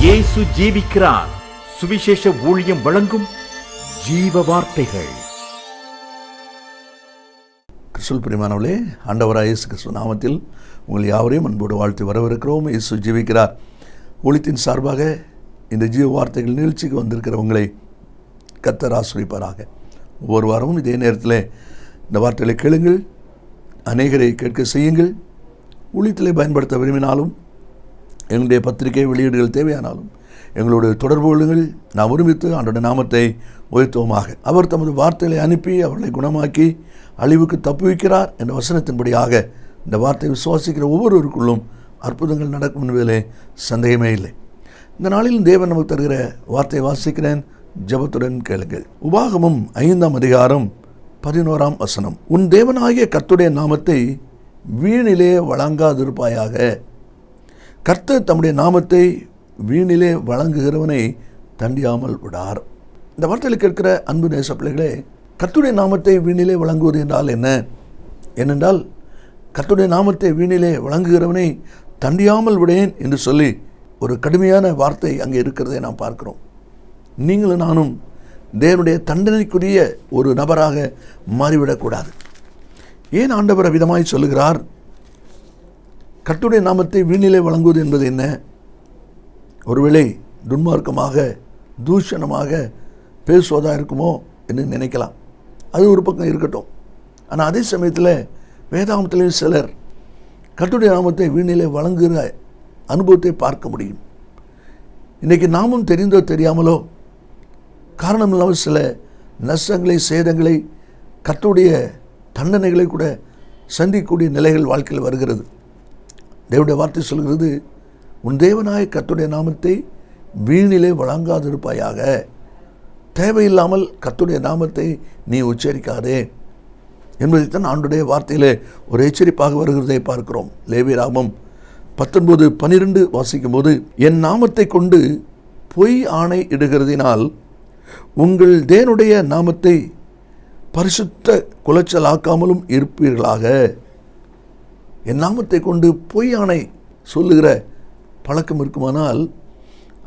இயேசு ஜீவிக்கிறார். சுவிசேஷ ஊழியம் வழங்கும் ஜீவ வார்த்தைகள். கிறிஸ்துவுக்குள் பிரியமானவர்களே, ஆண்டவராகிய இயேசு கிறிஸ்து நாமத்தில் உங்கள் யாவரையும் அன்போடு வாழ்த்து வரவிருக்கிறோம். இயேசு ஜீவிக்கிறார் ஊழியத்தின் சார்பாக இந்த ஜீவ வார்த்தைகள் நிகழ்ச்சிக்கு வந்திருக்கிறவங்களை கர்த்தர் ஆசீர்வதிப்பாராக. ஒவ்வொரு வாரமும் இதே நேரத்தில் இந்த வார்த்தைகளை கேளுங்கள், அநேகரை கேட்க செய்யுங்கள். ஊழியத்திலே பயன்படுத்த விரும்பினாலும், எங்களுடைய பத்திரிகை வெளியீடுகள் தேவையானாலும் எங்களுடைய தொடர்பு கொள்ளுங்கள். நாம் ஒருமித்து ஆண்டவருடைய நாமத்தை உயர்த்துவோமாக. அவர் தமது வார்த்தைகளை அனுப்பி அவர்களை குணமாக்கி அழிவுக்கு தப்புவிக்கிறார் என்ற வசனத்தின்படியாக இந்த வார்த்தையை விசுவாசிக்கிற ஒவ்வொருவருக்குள்ளும் அற்புதங்கள் நடக்கும் என்பதிலே சந்தேகமே இல்லை. இந்த நாளில் தேவன் நமக்கு தருகிற வார்த்தையை வாசிக்கிறேன், ஜெபத்துடன் கேளுங்கள். உபாகமம் 5ஆம் அதிகாரம் 11ஆம் வசனம். உன் தேவனாகிய கர்த்தருடைய நாமத்தை வீணிலே வழங்காதிருப்பாயாக. கர்த்தர் தம்முடைய நாமத்தை வீணிலே வழங்குகிறவனை தண்டியாமல் விடார். இந்த வார்த்தையில் கேட்கிற அன்பு நேச பிள்ளைகளே, கர்த்தருடைய நாமத்தை வீணிலே வழங்குவது என்றால் என்ன? ஏனென்றால் கர்த்தருடைய நாமத்தை வீணிலே வழங்குகிறவனை தண்டியாமல் விடேன் என்று சொல்லி ஒரு கடுமையான வார்த்தை அங்கே இருக்கிறதை நாம் பார்க்கிறோம். நீங்களும் நானும் தேவனுடைய தண்டனைக்குரிய ஒரு நபராக மாறிவிடக்கூடாது. ஏன் ஆண்டவர் விதமாய் சொல்லுகிறார்? கர்த்தருடைய நாமத்தை வீணிலே வழங்குவது என்பது என்ன? ஒருவேளை துன்மார்க்கமாக தூஷணமாக பேசுவதாக இருக்குமோ என்று நினைக்கலாம். அது ஒரு பக்கம் இருக்கட்டும். ஆனால் அதே சமயத்தில் வேதாகமத்திலே சிலர் கர்த்தருடைய நாமத்தை வீணிலே வழங்குகிற அனுபவத்தை பார்க்க முடியும். இன்றைக்கி நாமும் தெரிந்தோ தெரியாமலோ காரணம் இல்லாமல் சில நஷ்டங்களை, சேதங்களை, கர்த்தருடைய தண்டனைகளை கூட சந்திக்கக்கூடிய நிலைகள் வாழ்க்கையில் வருகிறது. தேவனுடைய வார்த்தை சொல்கிறது, உன் தேவனாய கர்த்தருடைய நாமத்தை வீணிலே வழங்காதிருப்பாயாக. தேவையில்லாமல் கர்த்தருடைய நாமத்தை நீ உச்சரிக்காதே என்பதைத்தான் ஆண்டுடைய வார்த்தையிலே ஒரு எச்சரிப்பாக வருகிறதை பார்க்கிறோம். லேவியராகமம் 19:12 வாசிக்கும் போது, என் நாமத்தை கொண்டு பொய் ஆணை இடுகிறதினால் உங்கள் தேவனுடைய நாமத்தை பரிசுத்த குலைச்சலாக்காமலும் இருப்பீர்களாக. என் நாமத்தை கொண்டு பொய் ஆணை சொல்லுகிற பழக்கம் இருக்குமானால்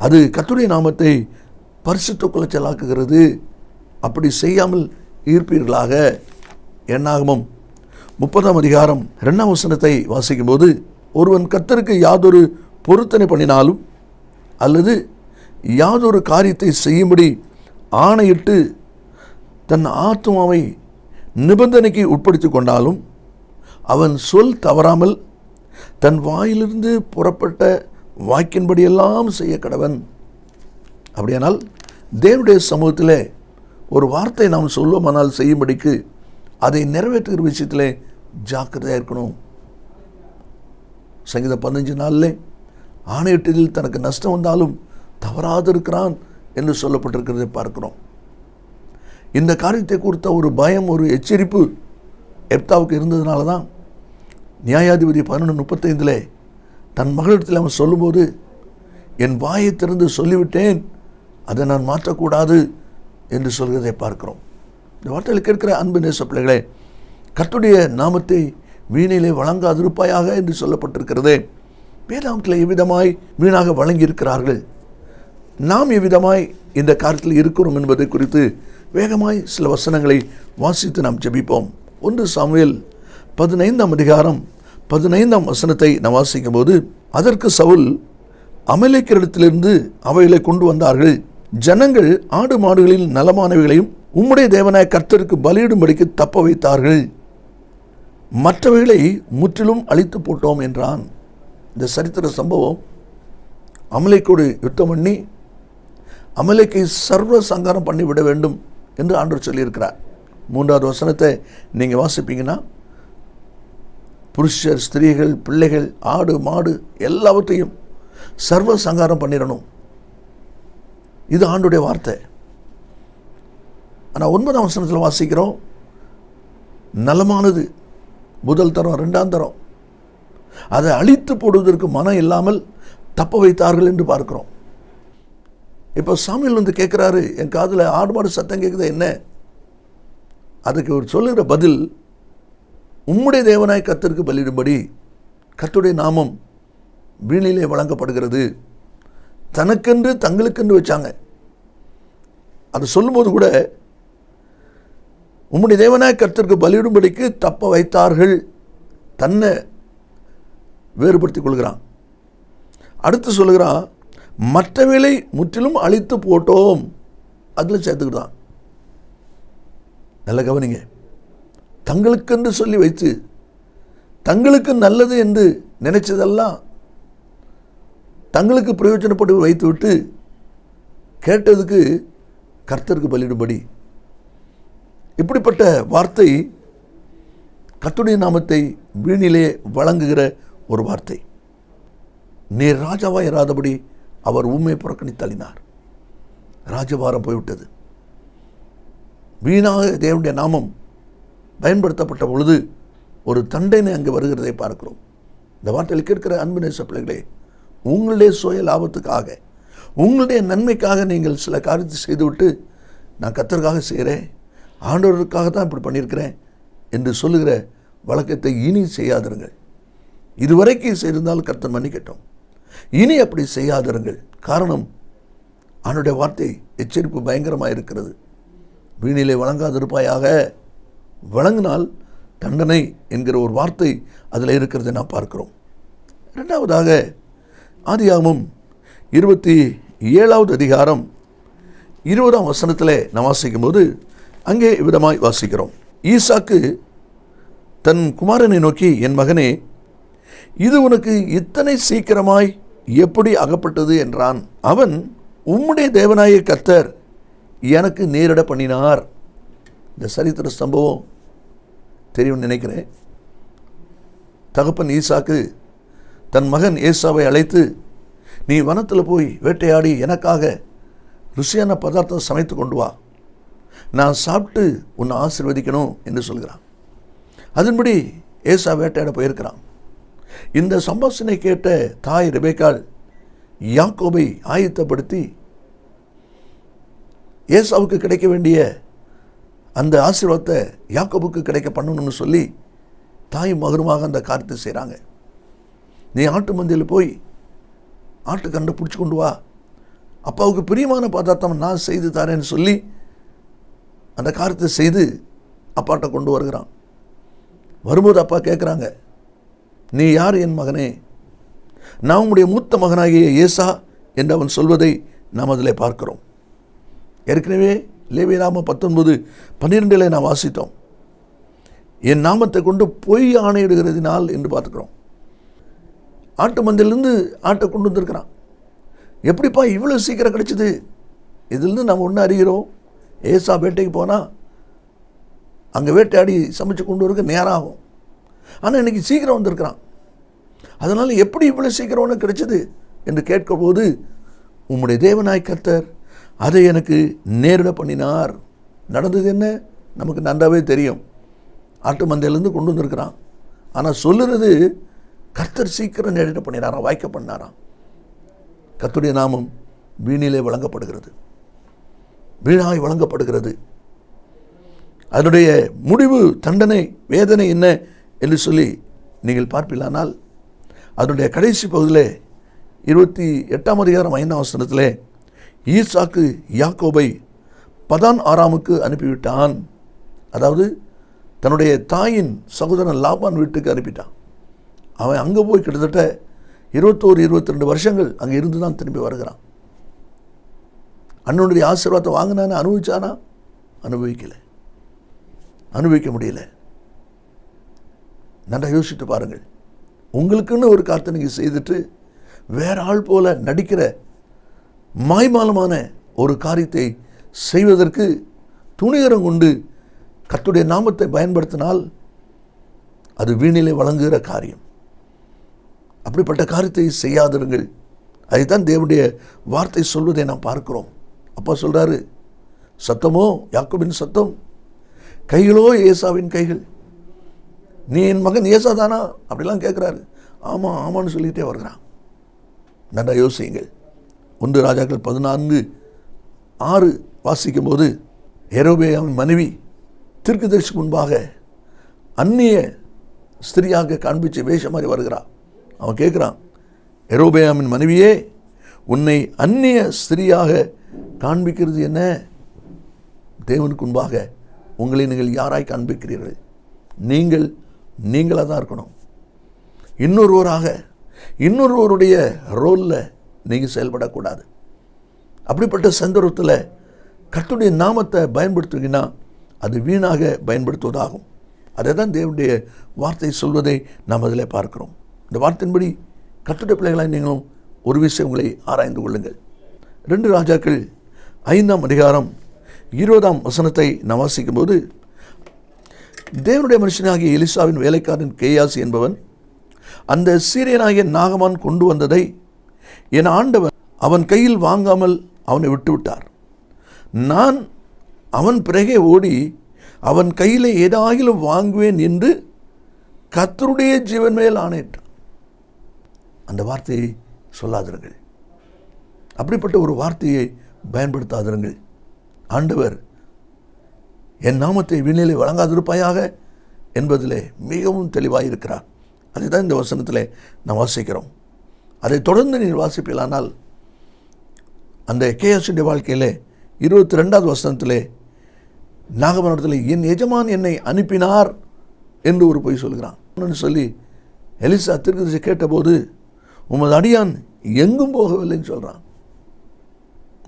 அது கர்த்தருடைய நாமத்தை பரிசுத்த குலைச்சலாக்குகிறது. அப்படி செய்யாமல் இருப்பீர்களாக. என்னாகமம் 30ஆம் அதிகாரம் 2ஆம் வசனத்தை வாசிக்கும் போது, ஒருவன் கர்த்தருக்கு யாதொரு பொருத்தனை பண்ணினாலும் அல்லது யாதொரு காரியத்தை செய்யும்படி ஆணையிட்டு தன் ஆத்துமாவை நிபந்தனைக்கு உட்படுத்தி கொண்டாலும் அவன் சொல் தவறாமல் தன் வாயிலிருந்து புறப்பட்ட வாக்கின்படியெல்லாம் செய்ய கடவன். அப்படியானால் தேவனுடைய சமூகத்தில் ஒரு வார்த்தை நாம் சொல்லுவோமானால் செய்யும்படிக்கு அதை நிறைவேற்றுகிற விஷயத்தில் ஜாக்கிரதையாக இருக்கணும். சங்கீதம் 15:4 ஆணையிட்டதில் தனக்கு நஷ்டம் வந்தாலும் தவறாது இருக்கிறான் என்று சொல்லப்பட்டிருக்கிறதை பார்க்கிறோம். இந்த காரியத்தை குறித்த ஒரு பயம், ஒரு எச்சரிப்பு எப்தாவுக்கு இருந்ததுனால தான் நியாயாதிபதி 11:35 தன் மகளிடத்தில் அவன் சொல்லும்போது, என் வாயை திறந்து சொல்லிவிட்டேன், அதை நான் மாற்றக்கூடாது என்று சொல்கிறதை பார்க்கிறோம். இந்த வார்த்தையில் கேட்கிற அன்பு நேச பிள்ளைகளே, கர்த்தருடைய நாமத்தை வீணிலே வழங்காதிருப்பாயாக என்று சொல்லப்பட்டிருக்கிறதே. வேதாகமத்தில் எவ்விதமாய் வீணாக வழங்கியிருக்கிறார்கள், நாம் எவ்விதமாய் இந்த காரியத்தில் இருக்கிறோம் என்பதை குறித்து வேகமாய் சில வசனங்களை வாசித்து நாம் ஜெபிப்போம். 1 சாமுவேல் 15ஆம் அதிகாரம் 15ஆம் வசனத்தை நாம் வாசிக்கும் போது, அதற்கு சவுல் அமலேக்கியரிடத்திலிருந்து அவைகளை கொண்டு வந்தார்கள். ஜனங்கள் ஆடு மாடுகளில் நலமானவைகளையும் உம்முடைய தேவனாய கர்த்தருக்கு பலியிடும்படிக்கு தப்ப வைத்தார்கள், மற்றவைகளை முற்றிலும் அழித்து போட்டோம் என்றான். இந்த சரித்திர சம்பவம் அமலேக்கோடு யுத்தம் பண்ணி அமலேக்கை சர்வ சங்காரம் பண்ணி விட வேண்டும் என்று ஆண்டவர் சொல்லியிருக்கிறார். 3வது வசனத்தை நீங்கள் வாசிப்பீங்கன்னா, புருஷர், ஸ்திரீகள், பிள்ளைகள், ஆடு மாடு எல்லாவற்றையும் சர்வ சங்காரம் பண்ணிடணும். இது ஆண்டுடைய வார்த்தை. ஆனால் 9ஆம் வசனத்தில் வாசிக்கிறோம், நலமானது முதல் தரம், 2ஆம் தரம் அதை அழித்து போடுவதற்கு மனம் இல்லாமல் தப்ப வைத்தார்கள் என்று பார்க்கிறோம். இப்போ சாமுவேல் வந்து கேட்குறாரு, என் காதில் ஆடு மாடு சத்தம் கேட்குது என்ன? அதுக்கு ஒரு சொல்லுகிற பதில், உம்முடைய தேவனாய் கர்த்தருக்கு பலியிடும்படி கர்த்தருடைய நாமம் வீணிலே வழங்கப்படுகிறது. தனக்கென்று தங்களுக்கென்று வச்சாங்க. அது சொல்லும்போது கூட உம்முடைய தேவனாய் கர்த்தருக்கு பலியிடும்படிக்கு தப்ப வைத்தார்கள். தன்னை வேறுபடுத்திக் கொள்கிறான். அடுத்து சொல்லுகிறான், மற்றவேளை முற்றிலும் அழித்து போட்டோம். அதில் சேர்த்துக்கிட்டான். நல்ல கவனிங்க. தங்களுக்கென்று சொல்லி வைத்து தங்களுக்கு நல்லது என்று நினைச்சதெல்லாம் தங்களுக்கு பிரயோஜனப்பட்டு வைத்து விட்டு கேட்டதுக்கு கர்த்தருக்கு பலியிடும்படி. இப்படிப்பட்ட வார்த்தை கர்த்தருடைய நாமத்தை வீணிலே வழங்குகிற ஒரு வார்த்தை. நீர் ராஜாவாய் இராதபடி அவர் உண்மையை புறக்கணித்தள்ளினார். ராஜபாரம் போய்விட்டது. வீணாக தேவனுடைய நாமம் பயன்படுத்தப்பட்ட பொழுது ஒரு தண்டனை அங்கே வருகிறதை பார்க்கிறோம். இந்த வார்த்தையில் கேட்கிற அன்பு நேச பிள்ளைகளே, உங்களுடைய சுய லாபத்துக்காக, உங்களுடைய நன்மைக்காக நீங்கள் சில காரியத்தை செய்துவிட்டு, நான் கர்த்தருக்காக செய்கிறேன், ஆண்டவருக்காக தான் இப்படி பண்ணியிருக்கிறேன் என்று சொல்லுகிற வழக்கத்தை இனி செய்யாதிருங்கள். இதுவரைக்கும் செய்திருந்தால் கர்த்தர் மன்னிக்கட்டும். இனி அப்படி செய்யாதிருங்கள். காரணம், ஆண்டவருடைய வார்த்தை எச்சரிப்பு பயங்கரமாக இருக்கிறது. வீணிலே வழங்காதிருப்பாயாக. வழங்கினால் தண்டனை என்கிற ஒரு வார்த்தை அதில் இருக்கிறதை நாம் பார்க்கிறோம். இரண்டாவதாக ஆதியாகமம் 27வது அதிகாரம் 20ஆம் வசனத்தில் நாம் வாசிக்கும் போது அங்கே விதமாய் வாசிக்கிறோம். ஈசாக்கு தன் குமாரனை நோக்கி, என் மகனே, இது உனக்கு இத்தனை சீக்கிரமாய் எப்படி அகப்பட்டது என்றான். அவன், உம்முடைய தேவனாய கர்த்தர் எனக்கு நேரிட பண்ணினார். இந்த சரித்திர சம்பவம் தெரியும் நினைக்கிறேன். தகப்பன் ஈசாக்கு தன் மகன் ஏசாவை அழைத்து, நீ வனத்தில் போய் வேட்டையாடி எனக்காக ருசியான பதார்த்தம் சமைத்து கொண்டு வா, நான் சாப்பிட்டு உன்னை ஆசீர்வதிக்கணும் என்று சொல்கிறான். அதன்படி ஏசா வேட்டையாட போயிருக்கிறான். இந்த சம்பாஷணை கேட்ட தாய் ரெபேக்காள் யாக்கோபை ஆயத்தப்படுத்தி ஏசாவுக்கு கிடைக்க வேண்டிய அந்த ஆசீர்வாதத்தை யாக்கோபுக்கு கிடைக்க பண்ணணும்னு சொல்லி தாய் மகனுமாக அந்த காரியத்தை செய்கிறாங்க. நீ ஆட்டு மந்தையில் போய் ஆட்டுக்கண்டை பிடிச்சி கொண்டு வா, அப்பாவுக்கு பிரியமான பதார்த்தம் நான் செய்து தரேன்னு சொல்லி அந்த காரியத்தை செய்து அப்பாட்ட கொண்டு வருகிறான். வரும்போது அப்பா கேட்குறாங்க, நீ யார் என் மகனே? நான் உங்களுடைய மூத்த மகனாகிய ஏசா என்று அவன் சொல்வதை நாம் அதில் பார்க்கிறோம். ஏற்கனவே லேவியராகமம் 19:12 நாம் வாசித்தோம். என் நாமத்தை கொண்டு பொய் ஆணையிடுகிறதினால் என்று பார்த்துக்கிறோம். ஆட்டு மந்தையிலிருந்து ஆட்டை கொண்டு வந்திருக்கிறான். எப்படிப்பா இவ்வளோ சீக்கிரம் கிடைச்சிது? இதிலிருந்து நாம் ஒன்று அறிகிறோம், ஏசா வேட்டைக்கு போனால் அங்கே வேட்டையாடி சமைச்சு கொண்டு வரக்கு நேரம் ஆகும். ஆனால் இன்றைக்கி சீக்கிரம் வந்திருக்கிறான். அதனால் எப்படி இவ்வளோ சீக்கிரம் ஒன்று கிடைச்சிது என்று கேட்கும்போது, உம்முடைய தேவனாய் கர்த்தர் அதை எனக்கு நேரிட பண்ணினார். நடந்தது என்ன நமக்கு நன்றாவே தெரியும். ஆட்டு மந்தையிலேருந்து கொண்டு வந்திருக்கிறான். ஆனால் சொல்லுறது கர்த்தர் சீக்கிரம் நேரிட பண்ணினாராம், வாய்க்க பண்ணாராம். கர்த்தருடைய நாமம் வீணிலே வழங்கப்படுகிறது, வீணாய் வழங்கப்படுகிறது. அதனுடைய முடிவு, தண்டனை, வேதனை என்ன என்று சொல்லி நீங்கள் பார்ப்பீர்களானால், அதனுடைய கடைசி பகுதியில் 28ஆம் அதிகாரம் 5ஆம் வசனத்தில் ஈசாக்கு யாக்கோபை பதான் ஆராமுக்கு அனுப்பிவிட்டான். அதாவது தன்னுடைய தாயின் சகோதரன் லாபான் வீட்டுக்கு அனுப்பிட்டான். அவன் அங்கே போய் கிட்டத்தட்ட 21-22 வருஷங்கள் அங்கே இருந்து தான் திரும்பி வருகிறான். அண்ணனுடைய ஆசீர்வாதத்தை வாங்கினான்னு அனுபவிச்சானா? அனுபவிக்கலை, அனுபவிக்க முடியல. நல்லா யோசித்து பாருங்கள். உங்களுக்குன்னு ஒரு காரியத்தை நீங்கள் செய்துட்டு வேற ஆள் போல நடிக்கிற மாய்மாலமான ஒரு காரியத்தை செய்வதற்கு துணிகரம் கொண்டு கர்த்தருடைய நாமத்தை பயன்படுத்தினால் அது வீணிலே வழங்குகிற காரியம். அப்படிப்பட்ட காரியத்தை செய்யாதிருங்கள். அதைத்தான் தேவனுடைய வார்த்தை சொல்வதை நாம் பார்க்கிறோம். அப்பா சொல்கிறாரு, சத்தமோ யாக்கோபின் சத்தம், கைகளோ ஏசாவின் கைகள். நீ என் மகன் ஏசா தானா அப்படிலாம் கேட்குறாரு. ஆமாம் ஆமான்னு சொல்லிகிட்டே வருகிறான். நல்லா யோசியுங்கள். 1 ராஜாக்கள் 14:6 வாசிக்கும் போது, யெரொபெயாமின் மனைவி தீர்க்கதரிசிக்கு முன்பாக அந்நிய ஸ்திரியாக காண்பிச்சு வேஷம் மாதிரி வருகிறான். அவன் கேட்குறான், யெரொபெயாமின் மனைவியே, உன்னை அந்நிய ஸ்திரியாக காண்பிக்கிறது என்ன? தேவனுக்கு முன்பாக உங்களை நீங்கள் யாராய் காண்பிக்கிறீர்கள்? நீங்களாக தான் இருக்கணும். இன்னொருவருடைய ரோலில் நீங்கள் செயல்படக்கூடாது. அப்படிப்பட்ட சந்தர்ப்பத்தில் கர்த்தருடைய நாமத்தை பயன்படுத்துவீங்கன்னா அது வீணாக பயன்படுத்துவதாகும். அதை தான் தேவனுடைய வார்த்தை சொல்வதை நாம் அதில் பார்க்கிறோம். இந்த வார்த்தையின்படி கர்த்தருடைய பிள்ளைகளாக நீங்களும் ஒரு விஷயம் உங்களை ஆராய்ந்து கொள்ளுங்கள். 2 ராஜாக்கள் 5ஆம் அதிகாரம் 20ஆம் வசனத்தை நாம் வாசிக்கும்போது, தேவனுடைய மனுஷனாகிய எலிசாவின் வேலைக்காரன் கேயாசி என்பவன் அந்த சீரியனாகிய நாகமான் கொண்டு வந்ததை என் ஆண்டவன் அவன் கையில் வாங்காமல் அவனை விட்டுவிட்டார். நான் அவன் பிறகே ஓடி அவன் கையில் ஏதாகிலும் வாங்குவேன் என்று கர்த்தருடைய ஜீவன் மேல் ஆணையிட்டான். அந்த வார்த்தையை சொல்லாதிருங்கள். அப்படிப்பட்ட ஒரு வார்த்தையை பயன்படுத்தாதிருங்கள். ஆண்டவர் என் நாமத்தை வீணிலே வழங்காதிருப்பாயாக என்பதிலே மிகவும் தெளிவாயிருக்கிறார். அதை தான் இந்த வசனத்தில் நாம் வாசிக்கிறோம். அதை தொடர்ந்து நீங்கள் வாசிப்பீர்களானால் அந்த கேயாசுடைய வாழ்க்கையில் 22வது வசனத்திலே நாகமனத்தில் என் எஜமான் என்னை அனுப்பினார் என்று ஒரு பொய் சொல்கிறான் சொல்லி எலிசா தீர்க்கதரிசி கேட்டபோது உமது அடியான் எங்கும் போகவில்லைன்னு சொல்கிறான்.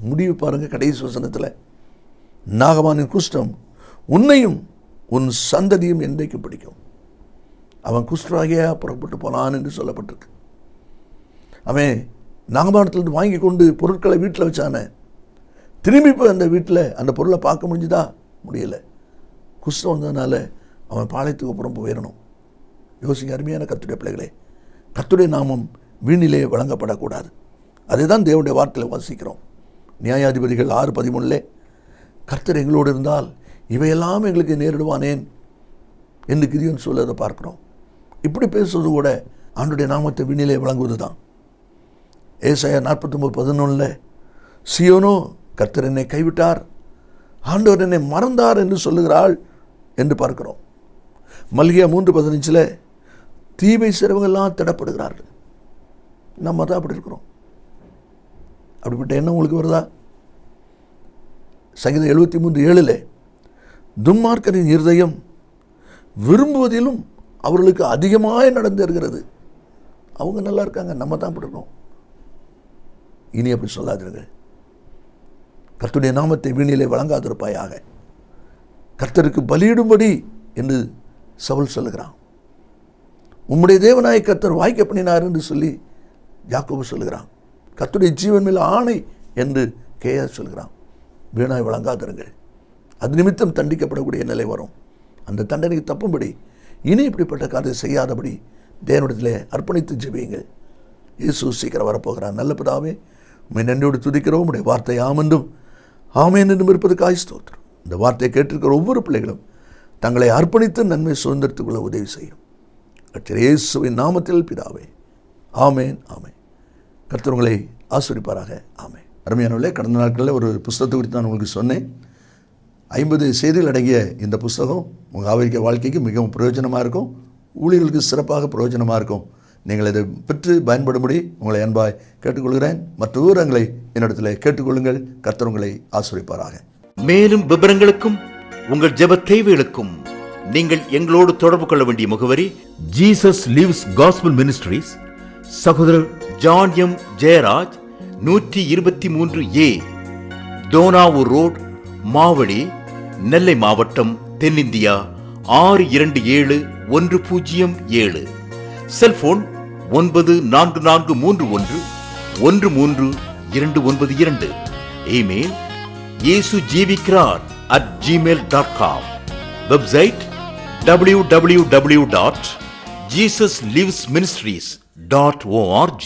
முடிவு பாருங்கள், கடைசி வசனத்தில் நாகமானின் குஷ்டம் உன்னையும் உன் சந்ததியும் என்றைக்கு பிடிக்கும். அவன் குஷ்டராகியா புறப்பட்டு போனான் என்று சொல்லப்பட்டிருக்கு. அவன் நாகமானத்திலிருந்து வாங்கி கொண்டு பொருட்களை வீட்டில் வச்சானே, திரும்பி போய் அந்த வீட்டில் அந்த பொருளை பார்க்க முடிஞ்சுதா? முடியலை. குஷ்டம் வந்ததுனால அவன் பாளையத்துக்கு அப்புறம் போயிடணும். யோசிங்க அருமையான கர்த்தருடைய பிள்ளைகளே, கர்த்தருடைய நாமம் வீணிலே வழங்கப்படக்கூடாது. அதை தான் தேவனுடைய வார்த்தையில் வாசிக்கிறோம். நியாயாதிபதிகள் 6:13 கர்த்தர் எங்களோடு இருந்தால் இவையெல்லாம் எங்களுக்கு நேரிடுவானேன் என்று கிதியோன் சொல்வதை பார்க்கிறோம். இப்படி பேசுவது கூட ஆண்டுடைய நாமத்தை வீணிலே வழங்குவது தான். ஏசாயா 49:11 சீயோனோ கர்த்தர் என்னை கைவிட்டார், ஆண்டவர் என்னை மறந்தார் என்று சொல்லுகிறாள் என்று பார்க்கிறோம். மல்கியா 3:15 தீமை செய்றவங்கெல்லாம் திடப்படுகிறார்கள். நம்ம தான் அப்படி இருக்கிறோம். அப்படிப்பட்ட எண்ணம் உங்களுக்கு வருதா? சங்கீதம் 73:7 துன்மார்க்கரின் இருதயம் விரும்புவதிலும் அவர்களுக்கு அதிகமாக நடந்திருக்கிறது. அவங்க நல்லா இருக்காங்க, நம்ம தான் அப்படி இருக்கோம். இனி அப்படி சொல்லாதீர்கள். கர்த்தருடைய நாமத்தை வீணிலே வழங்காதிருப்பாயாக. கர்த்தருக்கு பலியிடும்படி என்று சவுல் சொல்லுகிறான். உம்முடைய தேவனாய கர்த்தர் வாய்க்க பண்ணினார் என்று சொல்லி யாக்கோபு சொல்லுகிறான். கர்த்தருடைய ஜீவன் மேல் ஆணை என்று கேயா சொல்கிறான். வீணாய் வழங்காதிருங்கள். அது நிமித்தம் தண்டிக்கப்படக்கூடிய நிலை வரும். அந்த தண்டனைக்கு தப்பும்படி இனி இப்படிப்பட்ட காரியத்தை செய்யாதபடி தேவனிடத்திலே அர்ப்பணித்து ஜெபியுங்கள். இயேசு சீக்கிரம் வரப்போகிறார். நல்ல பிதாவே, உம்மை நன்றியோடு துதிக்கிறோம். உடைய வார்த்தை ஆமென்றும் ஆமென் என்றும் இருப்பதற்காய் ஸ்தோத்திரம். இந்த வார்த்தையை கேட்டிருக்கிற ஒவ்வொரு பிள்ளைகளும் தங்களை அர்ப்பணித்து நன்மை சுதந்திரத்துக் கொள்ள உதவி செய்யும். இயேசுவின் நாமத்தில் பிதாவே, ஆமென் ஆமென். கர்த்தர் உங்களை ஆசீர்வதிப்பாராக. ஆமென். அருமையானவர்களே, கடந்த நாட்களில் ஒரு புஸ்தகத்தை குறித்து நான் உங்களுக்கு சொன்னேன். 50 செய்திகள் அடங்கிய இந்த புஸ்தகம் உங்கள் ஆவிக்குரிய வாழ்க்கைக்கு மிகவும் பிரயோஜனமாக இருக்கும். ஊழியர்களுக்கு சிறப்பாக பிரயோஜனமாக இருக்கும். நீங்கள் இதை பெற்று பயன்படும்படி உங்களை அன்பாய் கேட்டுக்கொள்கிறேன். மற்ற விவரங்களை என்னிடத்தில் கேட்டுக்கொள்ளுங்கள். கர்த்தர் உங்களை ஆசீர்வதிப்பாராக. மேலும் விவரங்களுக்கும் உங்கள் ஜெப தேவைகளுக்கும் நீங்கள் எங்களோடு தொடர்பு கொள்ள வேண்டிய முகவரி ஜீசஸ் லிவ்ஸ் காஸ்பல் மினிஸ்ட்ரீஸ், சகோதரர் John M Jayaraj, 123A Dohnavur road, Mavadi, Nellai மாவட்டம், தென்னிந்தியா 627107. Cellphone 9443113292. Email yesujivikaar@gmail.com. Website www.jesuslivesministries.org.